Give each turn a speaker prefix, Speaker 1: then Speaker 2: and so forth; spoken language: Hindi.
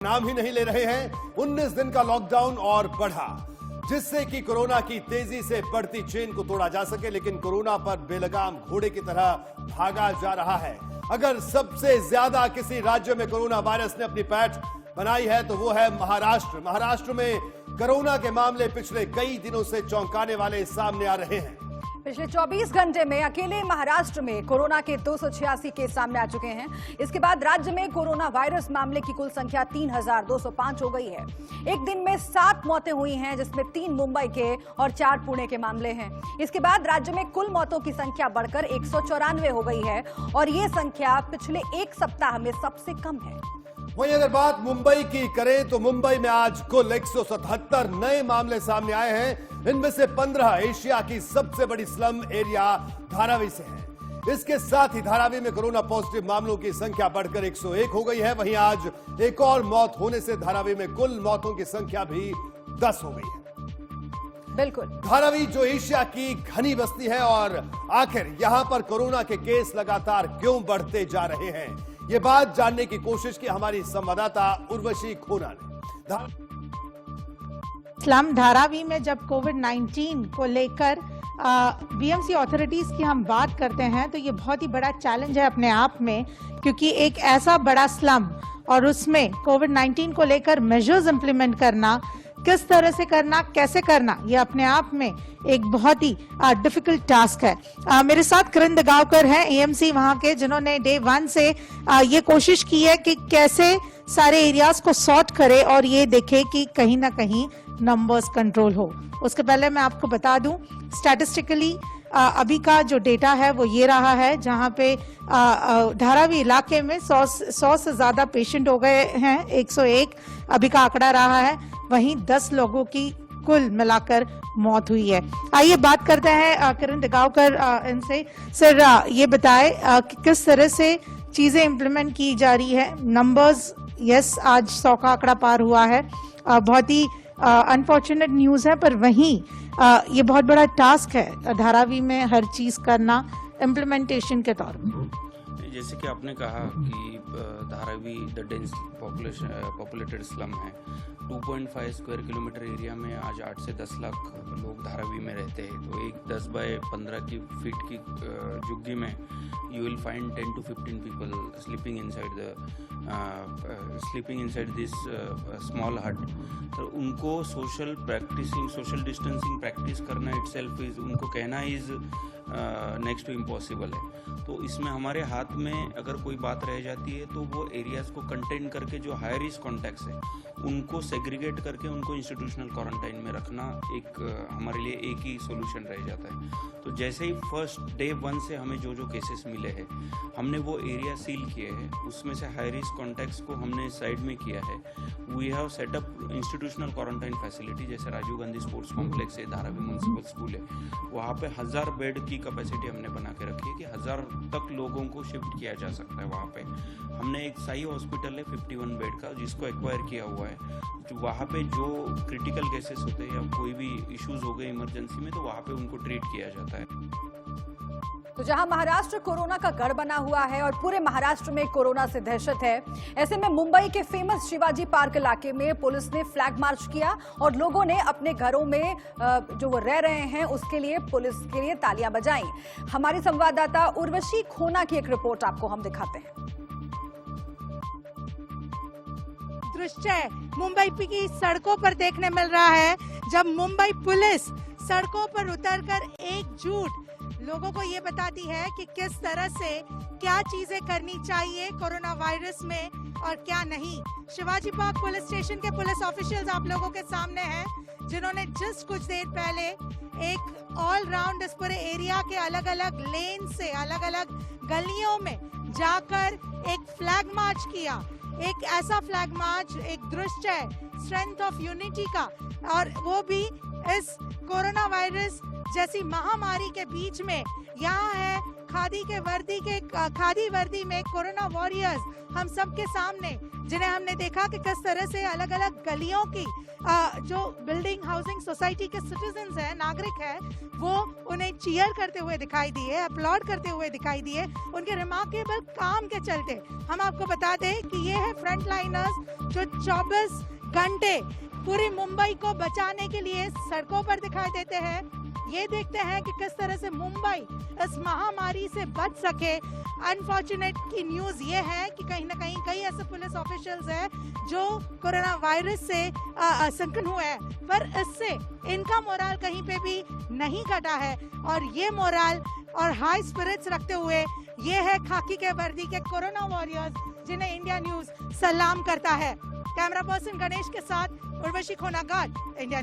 Speaker 1: नाम ही नहीं ले रहे हैं। 19 दिन का लॉकडाउन और बढ़ा, जिससे कि कोरोना की तेजी से बढ़ती चेन को तोड़ा जा सके, लेकिन कोरोना पर बेलगाम घोड़े की तरह भागा जा रहा है। अगर सबसे ज्यादा किसी राज्य में कोरोना वायरस ने अपनी पैठ बनाई है तो वो है महाराष्ट्र। महाराष्ट्र में कोरोना के मामले पिछले कई दिनों से चौंकाने वाले सामने आ रहे हैं।
Speaker 2: पिछले 24 घंटे में अकेले महाराष्ट्र में कोरोना के 286 केस सामने आ चुके हैं। इसके बाद राज्य में कोरोना वायरस मामले की कुल संख्या 3205 हो गई है। एक दिन में 7 मौतें हुई हैं, जिसमें 3 मुंबई के और 4 पुणे के मामले हैं। इसके बाद राज्य में कुल मौतों की संख्या बढ़कर 194 हो गई है और ये संख्या पिछले एक सप्ताह में सबसे कम है।
Speaker 1: वहीं अगर बात मुंबई की करें तो मुंबई में आज कुल 177 नए मामले सामने आए हैं। इनमें से 15 एशिया की सबसे बड़ी स्लम एरिया धारावी से है। इसके साथ ही धारावी में कोरोना पॉजिटिव मामलों की संख्या बढ़कर 101 हो गई है। वहीं आज एक और मौत होने से धारावी में कुल मौतों की संख्या भी 10 हो गई है।
Speaker 2: बिल्कुल,
Speaker 1: धारावी जो एशिया की घनी बस्ती है, और आखिर यहां पर कोरोना के केस लगातार क्यों बढ़ते जा रहे हैं, ये बात जानने की कोशिश की हमारी संवाददाता उर्वशी खोना ने।
Speaker 3: स्लम धारावी में जब कोविड-19 को लेकर बीएमसी अथॉरिटीज की हम बात करते हैं तो ये बहुत ही बड़ा चैलेंज है अपने आप में, क्योंकि एक ऐसा बड़ा स्लम और उसमें कोविड-19 को लेकर मेजर्स इंप्लीमेंट करना, किस तरह से करना, कैसे करना, ये अपने आप में एक बहुत ही डिफिकल्ट टास्क है। मेरे साथ करण दगावकर हैं, एएमसी वहां के, जिन्होंने डे 1 से ये कोशिश की है कि कैसे सारे एरियाज को सॉर्ट करे और ये देखे कि कहीं ना कहीं नंबर्स कंट्रोल हो। उसके पहले मैं आपको बता दूं, स्टैटिस्टिकली अभी का जो डेटा है वो ये रहा है, जहां पे धारावी इलाके में 100 से ज्यादा पेशेंट हो गए हैं। 101 अभी का आंकड़ा रहा है। वहीं 10 लोगों की कुल मिलाकर मौत हुई है। आइए बात करते हैं करण दगावकर इनसे। सर, ये बताएं कि किस तरह से चीजें इम्प्लीमेंट की जा रही है। नंबर्स, यस, आज 100 का आंकड़ा पार हुआ है। बहुत ही अनफॉर्चुनेट न्यूज है, पर वहीं ये बहुत बड़ा टास्क है धारावी में हर चीज करना इम्प्लीमेंटेशन के तौर पर।
Speaker 4: जैसे कि आपने कहा कि Dharavi the dense populated slum है। 2.5 स्क्वायर किलोमीटर एरिया में आज 8 से 10 लाख लोग धारावी में रहते हैं। तो एक 10 बाय 15 की फीट की झुग्गी में you will find 10 to 15 people sleeping inside this small हट। तो उनको सोशल डिस्टेंसिंग प्रैक्टिस करना इटसेल्फ इज, उनको कहना इज नेक्स्ट टू इम्पॉसिबल है। तो इसमें हमारे हाथ में अगर कोई बात रह जाती है तो वो एरियाज को कंटेन करके जो हाई रिस्क कॉन्टैक्ट्स है उनको सेग्रीगेट करके उनको इंस्टीट्यूशनल क्वारंटाइन में रखना एक हमारे लिए एक ही सोल्यूशन रह जाता है। तो जैसे ही फर्स्ट डे 1 से हमें जो केसेस मिले हैं, हमने वो एरिया सील किए हैं। उसमें से हाई रिस्क कॉन्टैक्ट्स को हमने साइड में किया है। We have set up institutional quarantine facility, जैसे राजीव गांधी स्पोर्ट्स कॉम्प्लेक्स है, धारावी म्यूनसिपल स्कूल है, वहाँ पे 1000 बेड की कैपेसिटी हमने बना के रखी है कि 1000 तक लोगों को शिफ्ट किया जा सकता है। वहाँ पे हमने एक साई हॉस्पिटल है 51 बेड का, जिसको एक्वायर किया हुआ है। तो वहाँ पे जो क्रिटिकल केसेस होते हैं या कोई भी इश्यूज हो गए इमरजेंसी में, तो वहाँ पे उनको ट्रीट किया जाता है।
Speaker 2: तो जहां महाराष्ट्र कोरोना का गढ़ बना हुआ है और पूरे महाराष्ट्र में कोरोना से दहशत है, ऐसे में मुंबई के फेमस शिवाजी पार्क इलाके में पुलिस ने फ्लैग मार्च किया और लोगों ने अपने घरों में जो वो रह रहे हैं उसके लिए पुलिस के लिए तालियां बजाई। हमारी संवाददाता उर्वशी खोना की एक रिपोर्ट आपको हम दिखाते हैं।
Speaker 3: दृश्य मुंबई की सड़कों पर देखने मिल रहा है, जब मुंबई पुलिस सड़कों पर उतरकर एकजुट लोगों को ये बताती है कि किस तरह से क्या चीजें करनी चाहिए कोरोना वायरस में और क्या नहीं। शिवाजी पार्क पुलिस स्टेशन के पुलिस ऑफिशियल्स आप लोगों के सामने हैं, जिन्होंने जस्ट कुछ देर पहले एक ऑल राउंड इस पूरे एरिया के अलग अलग लेन से अलग अलग गलियों में जाकर एक फ्लैग मार्च किया। एक ऐसा फ्लैग मार्च, एक दृश्य है स्ट्रेंथ ऑफ यूनिटी का, और वो भी इस कोरोना वायरस जैसी महामारी के बीच में। यहाँ है खादी वर्दी में कोरोना वॉरियर्स हम सबके सामने, जिन्हें हमने देखा कि किस तरह से अलग अलग गलियों की जो बिल्डिंग हाउसिंग सोसाइटी के सिटीजन्स हैं, नागरिक हैं, वो उन्हें चीयर करते हुए दिखाई दिए, अपलॉड करते हुए दिखाई दिए उनके रिमार्केबल काम के चलते। हम आपको बता दें कि ये है फ्रंट लाइनर्स जो 24 घंटे पूरी मुंबई को बचाने के लिए सड़कों पर दिखाई देते हैं। ये देखते हैं कि किस तरह से मुंबई इस महामारी से बच सके। अनफॉर्चुनेट की न्यूज ये है कि कहीं ना कहीं कई ऐसे पुलिस ऑफिशियल्स हैं जो कोरोना वायरस से संक्रमित हुए हैं, पर इससे इनका मोराल कहीं पे भी नहीं घटा है। और ये मोराल और हाई स्पिरिट्स रखते हुए ये है खाकी के वर्दी के कोरोना वॉरियर्स, जिन्हें इंडिया न्यूज सलाम करता है। कैमरा पर्सन गणेश के साथ उर्वशी खोनागाट, इंडिया।